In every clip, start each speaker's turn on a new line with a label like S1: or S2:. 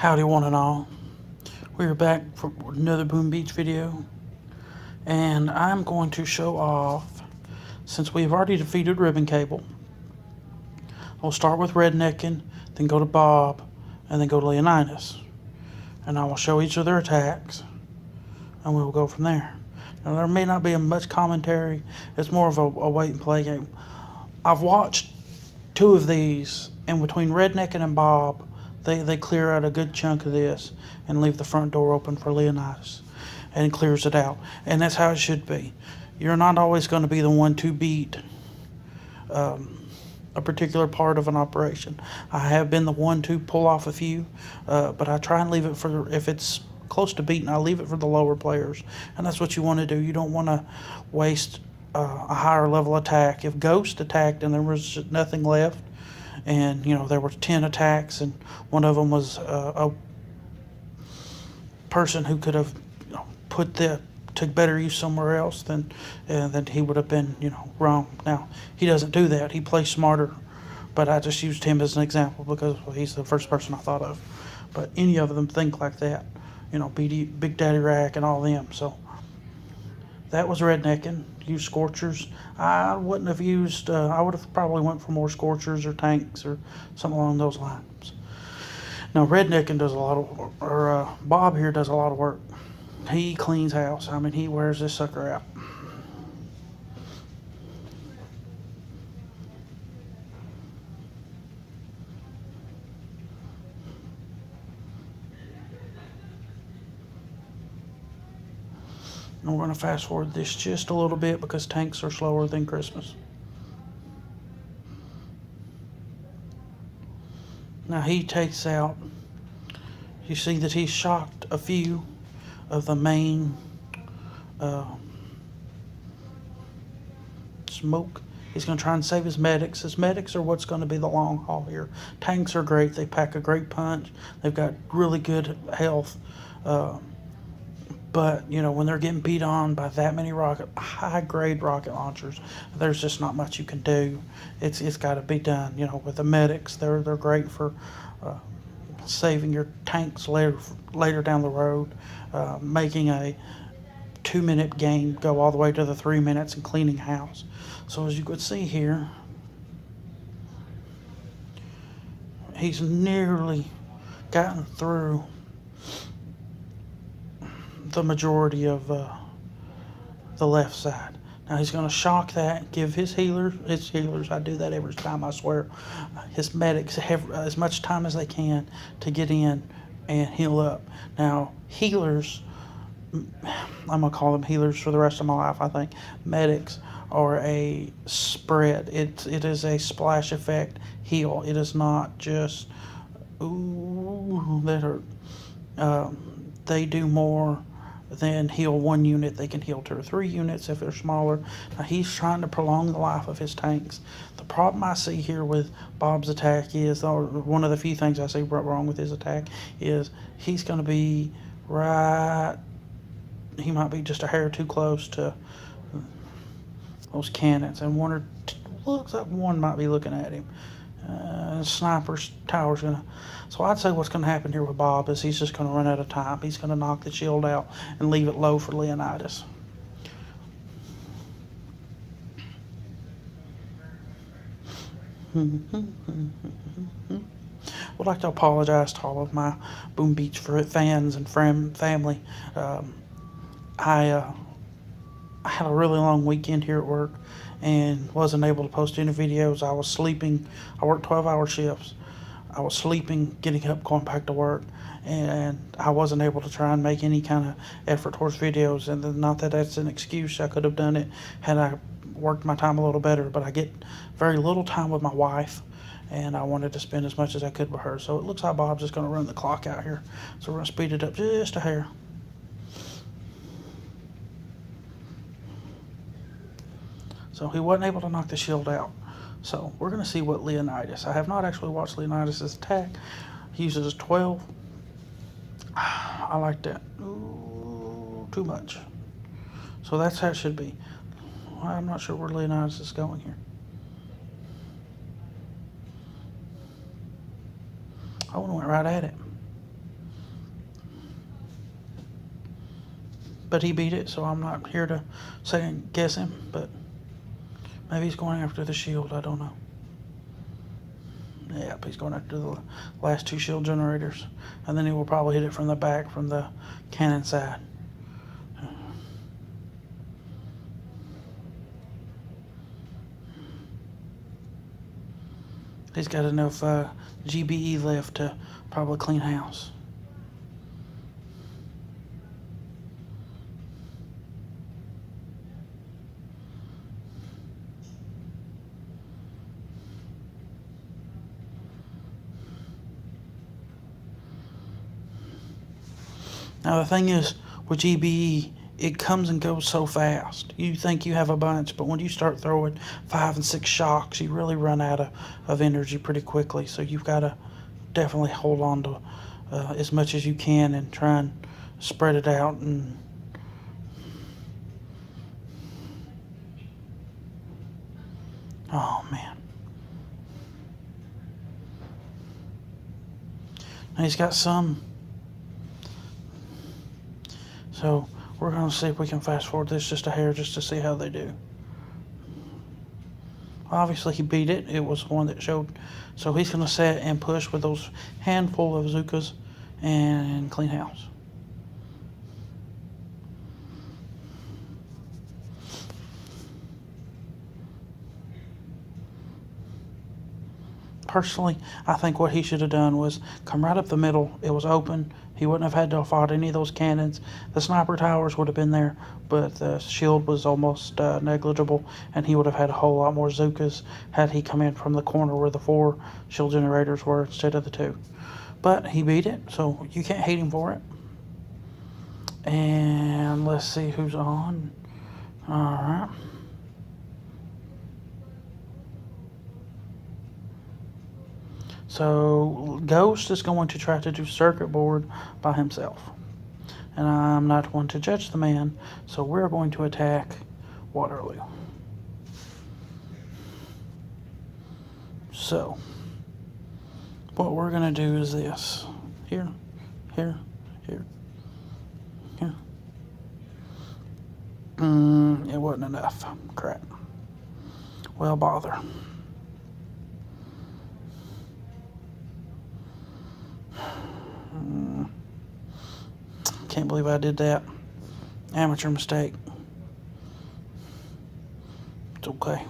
S1: Howdy one and all. We are back for another Boom Beach video, and I'm going to show off, since we've already defeated Ribbon Cable, we'll start with Rednecking, then go to Bob, and then go to Leonidas. And I will show each of their attacks, and we will go from there. Now there may not be much commentary, it's more of a wait and play game. I've watched two of these, and between Rednecking and Bob, they clear out a good chunk of this and leave the front door open for Leonidas, and clears it out. And that's how it should be. You're not always going to be the one to beat a particular part of an operation. I have been the one to pull off a few, but I try and leave it for, if it's close to beating, I leave it for the lower players. And that's what you want to do. You don't want to waste a higher level attack. If Ghost attacked and there was nothing left, and there were 10 attacks, and one of them was a person who could have took better use somewhere else, then he would have been wrong. Now he doesn't do that. He plays smarter, but I just used him as an example because he's the first person I thought of. But any of them think like that, Big Daddy Rack and all them. So that was Rednecking. Used Scorchers. I wouldn't have used, I would have probably went for more Scorchers or tanks or something along those lines. Now Rednecking does a lot of, or Bob here does a lot of work. He cleans house. I mean, he wears this sucker out. And we're going to fast forward this just a little bit because tanks are slower than Christmas. Now he takes out, you see that he's shocked a few of the main smoke. He's going to try and save his medics. His medics are what's going to be the long haul here. Tanks are great. They pack a great punch. They've got really good health. But, when they're getting beat on by that many high-grade rocket launchers, there's just not much you can do. It's got to be done. With the medics, they're great for saving your tanks later down the road, making a 2-minute game go all the way to the 3 minutes, and cleaning house. So as you could see here, he's nearly gotten through the majority of the left side. Now he's going to shock that, give his healers, I do that every time, I swear, his medics have as much time as they can to get in and heal up. Now healers, I'm going to call them healers for the rest of my life, I think. Medics are a spread. It is a splash effect heal. It is not just, ooh, that hurt. They do more than heal one unit. They can heal 2 or 3 units if they're smaller. Now he's trying to prolong the life of his tanks. The problem I see here with Bob's attack is, or one of the few things I see wrong with his attack, is he's going to be right, he might be just a hair too close to those cannons, and looks like one might be looking at him. Sniper's tower's gonna. So I'd say what's gonna happen here with Bob is he's just gonna run out of time. He's gonna knock the shield out and leave it low for Leonidas. Would like to apologize to all of my Boom Beach fans and family. I had a really long weekend here at work and wasn't able to post any videos. I was sleeping. I worked 12-hour shifts. I was sleeping, getting up, going back to work, and I wasn't able to try and make any kind of effort towards videos. And not that that's an excuse. I could have done it had I worked my time a little better, but I get very little time with my wife, and I wanted to spend as much as I could with her. So it looks like Bob's just going to run the clock out here. So we're going to speed it up just a hair. So he wasn't able to knock the shield out. So we're going to see what Leonidas. I have not actually watched Leonidas' attack. He uses 12. I like that. Ooh, too much. So that's how it should be. I'm not sure where Leonidas is going here. I would have went right at it. but he beat it, so I'm not here to second guess him. But maybe he's going after the shield. I don't know. Yep, he's going after the last 2 shield generators, and then he will probably hit it from the back, from the cannon side. He's got enough GBE left to probably clean house. Now the thing is, with GBE, it comes and goes so fast. You think you have a bunch, but when you start throwing 5 and 6 shocks, you really run out of energy pretty quickly. So you've got to definitely hold on to as much as you can and try and spread it out. And oh man, now he's got some. So we're going to see if we can fast forward this just a hair just to see how they do. Obviously he beat it. It was one that showed. So he's going to set and push with those handful of Zukas and clean house. Personally, I think what he should have done was come right up the middle. It was open. He wouldn't have had to fight any of those cannons. The sniper towers would have been there, but the shield was almost negligible, and he would have had a whole lot more Zukas had he come in from the corner where the 4 shield generators were instead of the 2. But he beat it, so you can't hate him for it. And let's see who's on. All right. So Ghost is going to try to do circuit board by himself. And I'm not one to judge the man, so we're going to attack Waterloo. So what we're going to do is this. Here, here, here, here. It wasn't enough. Crap. Well, bother. Can't believe I did that. Amateur mistake. It's okay.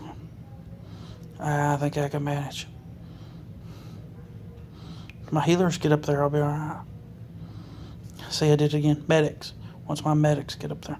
S1: I think I can manage. If my healers get up there, I'll be alright. See, I did it again. Medics. Once my medics get up there.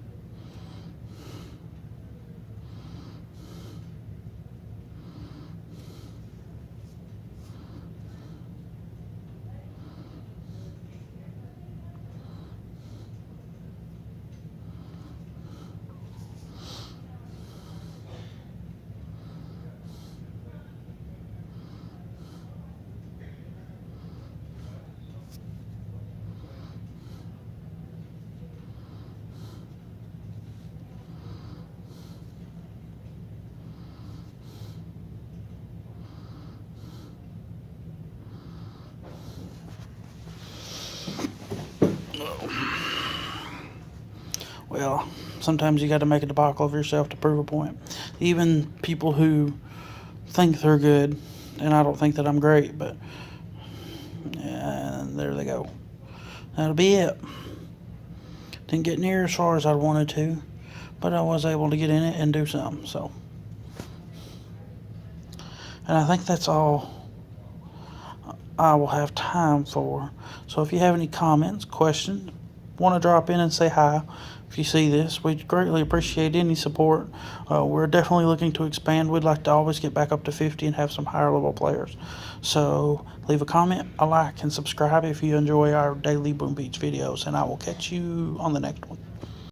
S1: Well, sometimes you got to make a debacle of yourself to prove a point. Even people who think they're good, and I don't think that I'm great, but there they go. That'll be it. Didn't get near as far as I wanted to, but I was able to get in it and do something. So, and I think that's all I will have time for. So if you have any comments, questions, want to drop in and say hi, if you see this, we'd greatly appreciate any support. We're definitely looking to expand. We'd like to always get back up to 50 and have some higher level players. So leave a comment, a like, and subscribe if you enjoy our daily Boom Beach videos, and I will catch you on the next one.